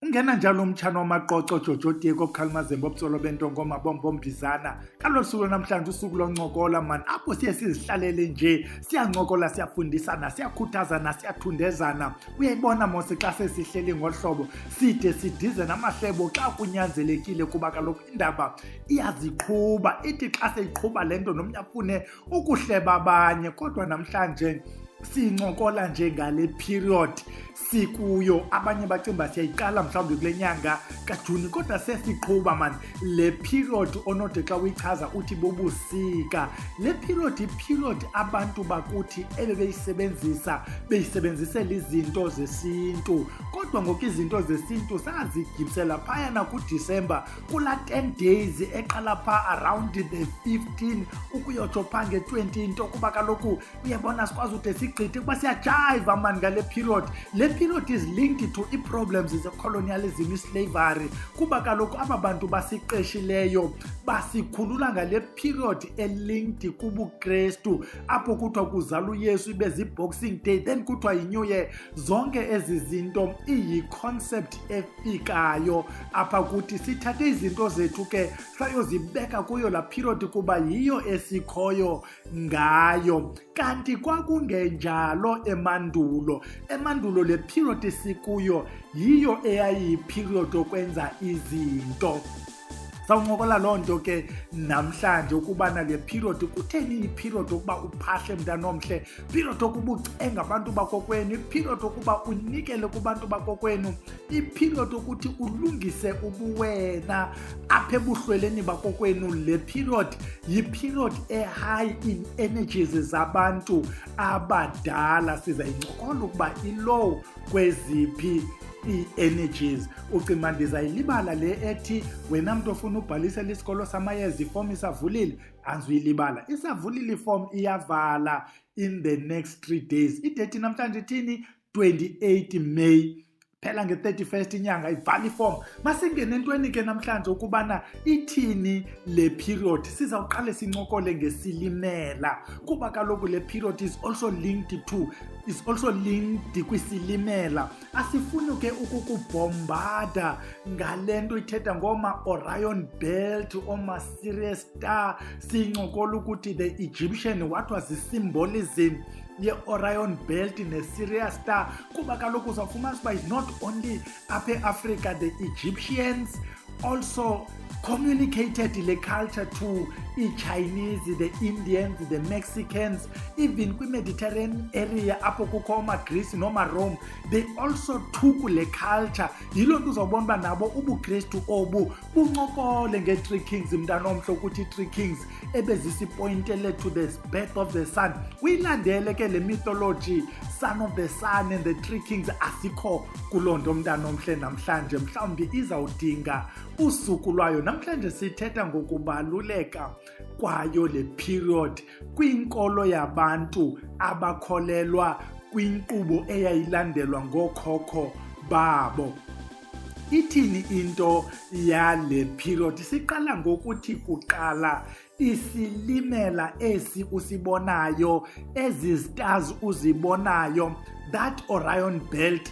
Ngena njalo umtshana wamaqoqo Jojo Dieko Obukhalimazembe Obutsolo Bentongo Mabombo Mbizana. Kalo suku namhlanje usuku loncokola man, apho siye sizihlalele nje, siyancokola, siyafundisana, siyakhuthazana, siyathundezana. Uyayibona mose xa sesihleli ngohlobo side sidize namahlebo xa kunyanzelekile kuba kaloku indaba iyaziqhuba. Ithi xa seyiqhuba lento nomnye afune ukuhleba abanye, kodwa namhlanje sincokola nje ngale period sikuyo. Abanye bacimba siyayiqala mhlawumbe kule nyanga kaJuni, kodwa sesiqhuba man le period onode xa uyichaza uthi bobusika. Le period i-period abantu bakuthi beyisebenzisela izinto zesintu, kodwa ngoku izinto zesintu sazigibisela phayana kuDisemba kula 10 days eqala pha around the 15 ukuyotsho pha nge-20 into kuba kaloku uyabona sikwazi ude sigqithe kuba siyajiva man ngale period. Le period is linked to i-problems ze-colonialism, i-slavery, kuba kaloku aba bantu basiqeshileyo basikhulula ngale period elinked kubuKrestu, apho kuthiwa kuzala uYesu ibe zi-Boxing Day, then kuthiwa yi-New Year. Zonke ezi zinto iyi-concept efikayo apha kuthi sithathe izinto zethu ke sayozibeka kuyo la period kuba yiyo esikhoyo ngayo. Kanti kwakungenjalo emandulo le period sikuyo yiyo eyayiyi-period okwenza izinto. Sawuncokola loo nto ke namhlanje ukubana le period kutheni i-period ukuba uphahle mntanomhle, period ukuba ucenga abantu bakokwenu, i-period ukuba unikele kubantu bakokwenu, i-period ukuthi ulungise ubuwena apha ebuhlweleni bakokwenu. Le period yi-period e-high in energies zabantu abadala. Sizayincokola ukuba i-low kweziphi i-energies. Ucima ndizayilibala le ethi wena mntu ofuna ubhalisela isikolo samayeza ifomu isavulile, anzuyilibala. Isavulile ifomu, iyavala in the next 3 days. Idate namhlanje ithini? 28 May. Phela nge-31st inyanga ivala ifomu. Masingene entweni ke namhlanje ukubana ithini le period. Sizawuqale sincokole ngesilimela kuba kaloku le period is also linked kwisilimela. Asifuni ke ukukubhombada ngale nto ithetha ngoma Orion Belt, oma Sirius Star. Sincokola ukuthi the Egyptian, what was the symbolism ye-Orion Belt ne-Sirius Star, kuba kaloku uzawufumana uba is not only apha eAfrica, the Egyptians also communicated le culture to i-Chinese, the Indians, the Mexicans, even kwi-Mediterranean area apho kukho oma-Greece noma-Rome. They also took le culture. Yiloo nto uzawubona uba nabo ubuKrestu obu buncokole nge-Three Kings mntanomhle, ukuthi i-Three Kings ebezisipointele to the birth of the sun. Uyilandele ke le mythology, son of the sun and the Three Kings, asikho kuloo nto mntanomhle namhlanje. Mhlawumbi izawudinga usuku lwayo. Namhlanje sithetha ngokubaluleka kwayo le period kwinkolo yabantu abakholelwa kwinkqubo eyayilandelwa ngookhokho babo. Ithini into yale period? Siqala ngokuthi kuqala isilimela esi usibonayo, ezi stars uzibonayo, that Orion Belt.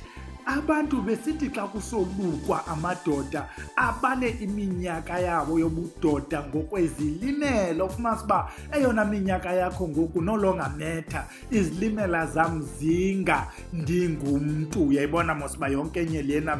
Abantu besithi xa kusolukwa amadoda abale iminyaka yabo yobudoda ngokwezilimela. Ufumanisa uba eyona minyaka yakho ngoku no longer matter, izilimela zam zinga ndingumntu. Uyayibona mos uba yonke enye lena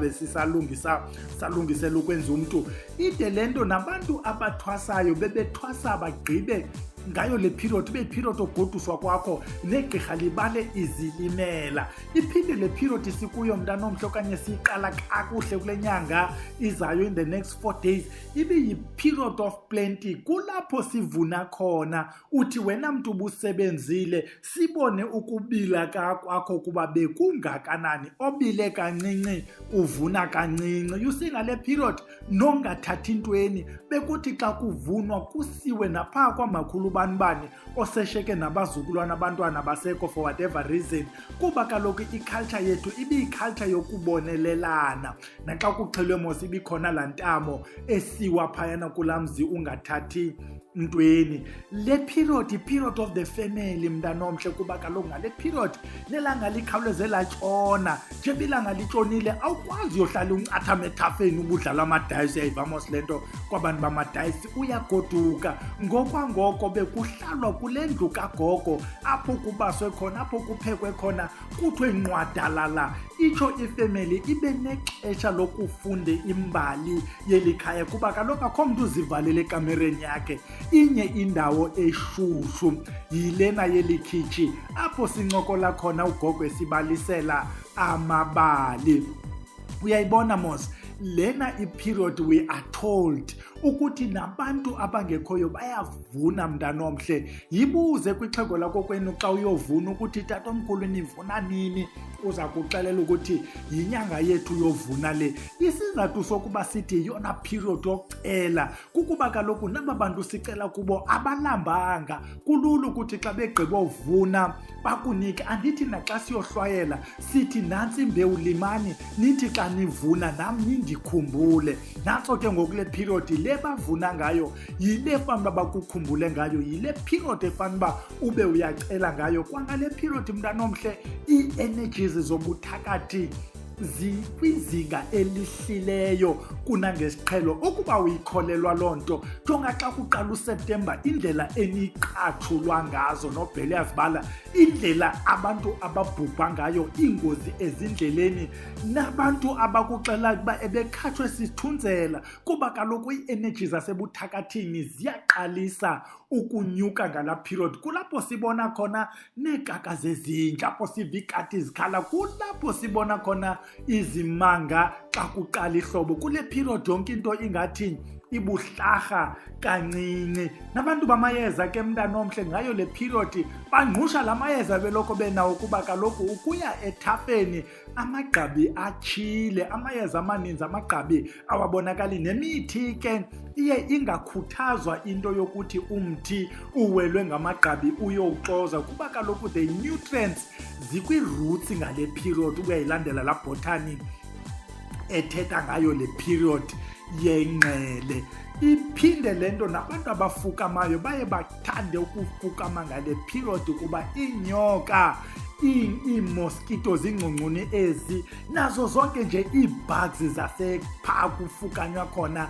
salungisela ukwenza umntu. Ide le nto nabantu abathwasayo bebethwasa bagqibe ngayo le period, ibe period ogoduswa kwakho negqirha libale izilimela. Iphinde le period sikuyo mntanomhle okanye siyiqala kakuhle kule nyanga izayo in the next 4 days, ibe yi-period of plenty. Kulapho sivuna khona. Uthi wena mntu ubusebenzile sibone ukubila kwakho kuba bekungakanani, obile kancinci uvuna kancinci. You see ngale period nongathathi ntweni, bekuthi xa kuvunwa kusiwe napha kwamakhulu bani osesheke nabazukulwana abantwana basekho for whatever reason, kuba kaloku i-culture yethu ibiyi-culture yokubonelelana. Naxa kuxhelwe mos ibikhona laa ntamo esiwa phayana kulaa mzi ungathathi ntweni. Le period of the family mntanomhle, kuba kaloku ngale period nelanga likhawuleze latshona. Njengoba ilanga litshonile awukwazi uyohlala uncathama ethafeni ubudlala amadayisi. Uyayivamos le nto kwabantu bamadayisi, uyagoduka. Ngokwangoko bekuhlalwa kule ndlu kagogo apho kubaswe khona, apho kuphekwe khona, kuthiwe nqwadalala. Itsho ifemeli ibe nexesha lokufunda imbali yeli khaya, kuba kaloku akho mntu uzivalele ekamereni yakhe. Inye indawo eshushu yilena yeli khitshi apho sincokola khona ugogo esibalisela amabali. Uyayibona mos, lena i-period we are told ukuthi nabantu abangekhoyo bayavuna mntanomhle. Yibuze kwixhego lakho kwenu xa uyovuna ukuthi tatomkhulu nivuna nini, uza kuxelela ukuthi yinyanga yethu yovuna le. Isizathu sokuba sithi yona period yokucela kukuba kaloku naba bantu sicela kubo abalambanga. Kulula ukuthi xa begqiba uvuna bakunike. Andithi naxa siyohlwayela sithi nantsi imbewu limani, nithi xa nivuna nam nindikhumbule. Nantso ke ngoku le period le bavuna ngayo yile fanuba bakukhumbule ngayo, yile period efanuba ube uyacela ngayo. Kwangale period mntanomhle ii-energies zobuthakathi zikwizinga elihlileyo kunangesiqhelo. Ukuba uyikholelwa loo nto, jonga xa kuqala uSeptemba indlela eniqathulwa ngazo noBhele yazibala, indlela abantu ababhubha ngayo, iingozi ezindleleni, nabantu abakuxela ukuba ebekhathwe sithunzela. Kuba kaloku ii-energy zasebuthakathini ziyaqalisa ukunyuka ngala period. Kulapho sibona khona neekaka zezinja, apho siva ikati zikhala, kulapho sibona khona izimanga xa kuqala ihlobo. Kule period yonke into ingathi ibuhlanga kancinci. Nabantu bamayeza ke mntanomhle ngayo le period bangqusha la mayeza beloko benawo, kuba kaloku ukuya ethafeni amagqabi atshile, amayeza amaninzi amagqabi awabonakali. Nemithi ke iye ingakhuthazwa into yokuthi umthi uwelwe ngamagqabi uyowuxoza, kuba kaloku the nutrients zikwi-roots ngale period. Ukuyayilandela la botany ethetha ngayo le period yengqele. Iphinde le nto nabantu abafukamayo baye bathande ukufukama ngale period, kuba iinyoka, ii-mosquitoes, ingcungcuni ezi, nazo zonke nje ii-bugs zasephaa kufukanywa khona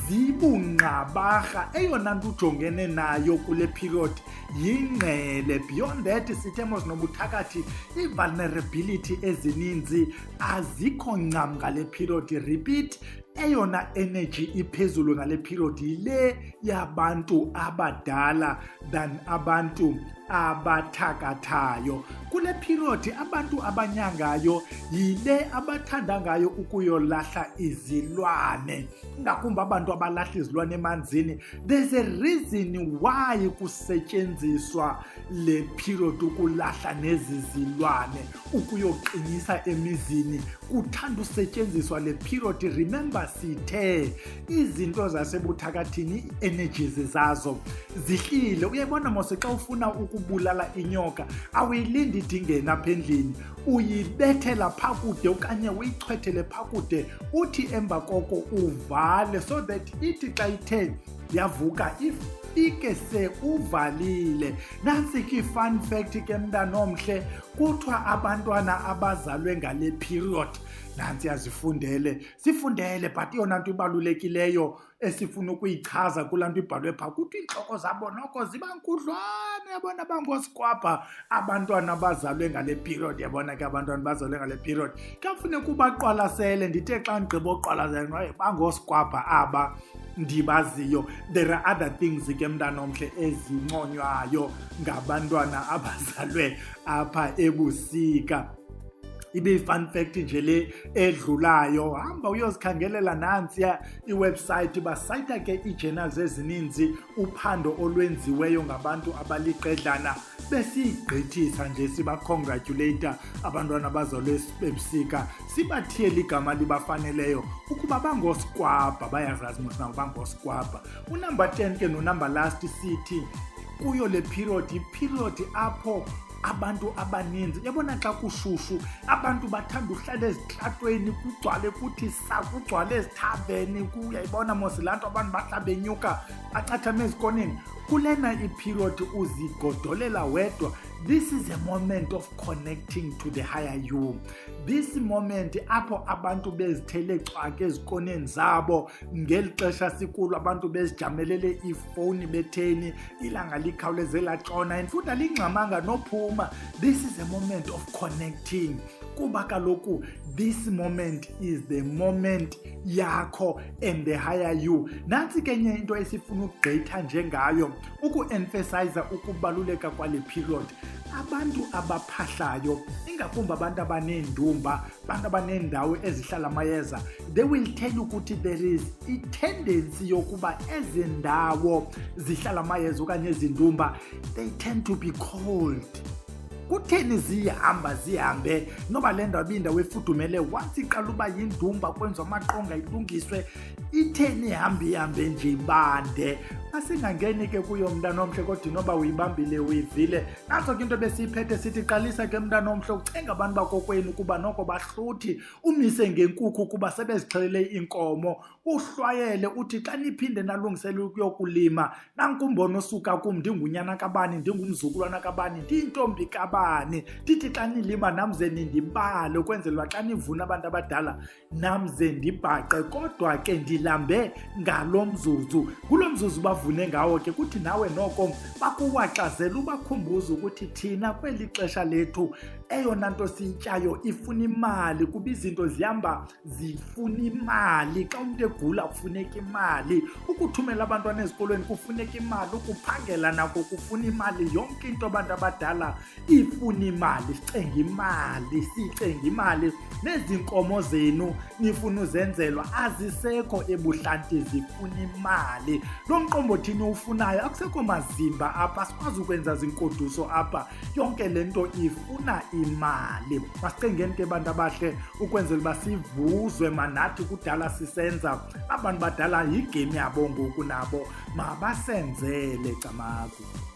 zibungqabarha. Eyona nto ujongene nayo kule period yingqele. Beyond that sithe mos nobuthakathi, ii-vulnerability ezininzi azikho ncam ngale period. Repeat, eyona energy iphezulu ngale period yile yabantu abadala than abantu abathakathayo. Kule period abantu abanyangayo yile abathanda ngayo ukuyolahla izilwane, ngakumbi abantu abalahla izilwane emanzini. There's a reason why kusetyenziswa le period ukulahla nezi zilwane, ukuyoqinisa emizini. Kuthanda usetyenziswa le period. Remember sithe izinto zasebuthakathini, energies zazo zihlile. Uyabona mose xa ufuna ukubulala inyoka awuyilindi idingene apha endlini, uyibethela phaa kude okanye uyichwethele phaa kude, uthi emva koko uvale so that ithi xa ithe yavuka ifike se uvalile. Nansi ke fun fact ke mntanomhle, kuthiwa abantwana abazalwe ngale period nansi yazifundele, sifundele, but yona nto ibalulekileyo esifuna ukuyichaza kulaa nto ibhalwe phaa, kuthi iintloko zabo noko ziba nkudlwana. Yabona bangosikwabha abantwana abazalwe ngale period. Yabona ke abantwana bazalwe ngale period kafuneka ubaqwalasele. Ndithe xa ndigqiba uqwalasela bangosikwabha aba ndibaziyo. There are other things ke mntanomhle ezinconywayo ngabantwana abazalwe apha ebusika. Ibe fun fact nje le edlulayo, hamba uyozikhangelela nansi iwebsite. Basayita ke ii-journals ezininzi, uphando olwenziweyo ngabantu abaliqedlana, besiyigqithisa nje siba-congratulate abantwana abazalwe ebusika, sibathiyele igama libafaneleyo ukuba bangosikwabha. Bayazazi mos nabo bangosikwabha. Unumber 10 ke nonumber last sithi kuyo le period, i-period apho abantu abaninzi yabona xa kushushu abantu bathanda uhlala ezitratweni kugcwale kuthi kugcwale ezithaveni uyayibona mos lanto abantu bahlala benyuka bacathame ezikoneni kulena iperiod uzigodolela wedwa. This is a moment of connecting to the higher you. This moment apho abantu bezithele cwake ezikoneni zabo ngeli xesha sikulo abantu bezijamelele ifoni betheni ilanga likhawuleze latshona and futhi alingxamanga nophuma. This is a moment of connecting kuba kaloku this moment is the moment yakho and the higher you. Nansi kenye into esifuna ukugqitha njengayo uku-emphasize ukubaluleka kwale period. Abantu abaphahlayo ingakumbi abantu abaneendumba abantu abaneendawo ezihlala amayeza they will tell you ukuthi there is a tendency yokuba ezi ndawo zihlala amayeza okanye ezindumba they tend to be cold. Kutheni zihambe noba le ndawo ibindawo efudumele once iqala uba yindumba kwenziwa amaqonga ilungiswe itheni ihambe nje ibande. Asingangeni ke kuyo mntana omhle kodwa noba uyibambile uyivile nazo ke into besiyiphethe sithi qalisa ke mntana omhle ucenga abantu bakokwenu ukuba noko bahluthi umise ngenkukhu kuba sebezixhelele inkomo uhlwayele uthi xa niphinde nalungisele ukuyokulima nankumbono osuka kum ndingunyana kabani ndingumzukulwana kabani ndiyintombi kabani ndithi xa nilima namze nindibale ukwenzela xa nivuna abantu abadala namze ndibhaqe kodwa ke ndilambe ngalo mzuzu kulo mzuzu bavune ngawo ke kuthi nawe noko bakuwaxazela ubakhumbuza ukuthi thina kweli xesha lethu eyona nto siyityayo ifuna imali kuba izinto zihamba zifuna imali xa umuntu egula kufuneka imali ukuthumela abantwana ezikolweni kufuneka imali ukuphangela nako kufuna imali yonke into abantu abadala ifuna imali sicenga imali nezinkomo zenu nifuna uzenzelwa azisekho ebuhlanti zifuna imali lo mqombothini ufunayo akusekho mazimba apha sikwazi ukwenza zinkoduso apha yonke lento ifuna imali. Masicengeni ke bantu abahle ukwenzela uba sivuzwe manathi kudala sisenza abantu badala yigame yabo ngoku nabo mabasenzele camaku.